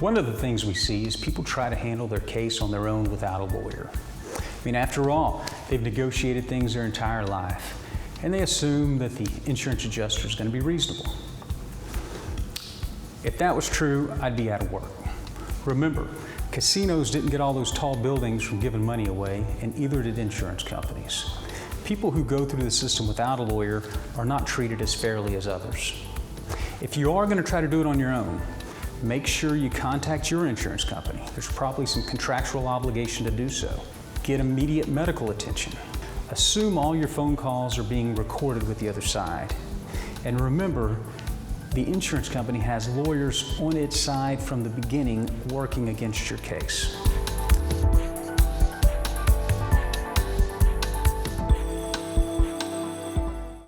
One of the things we see is people try to handle their case on their own without a lawyer. I mean, after all, they've negotiated things their entire life, and they assume that the insurance adjuster is going to be reasonable. If that was true, I'd be out of work. Remember, casinos didn't get all those tall buildings from giving money away, and either did insurance companies. People who go through the system without a lawyer are not treated as fairly as others. If you are going to try to do it on your own, make sure you contact your insurance company. There's probably some contractual obligation to do so. Get immediate medical attention. Assume all your phone calls are being recorded with the other side. And remember, the insurance company has lawyers on its side from the beginning working against your case.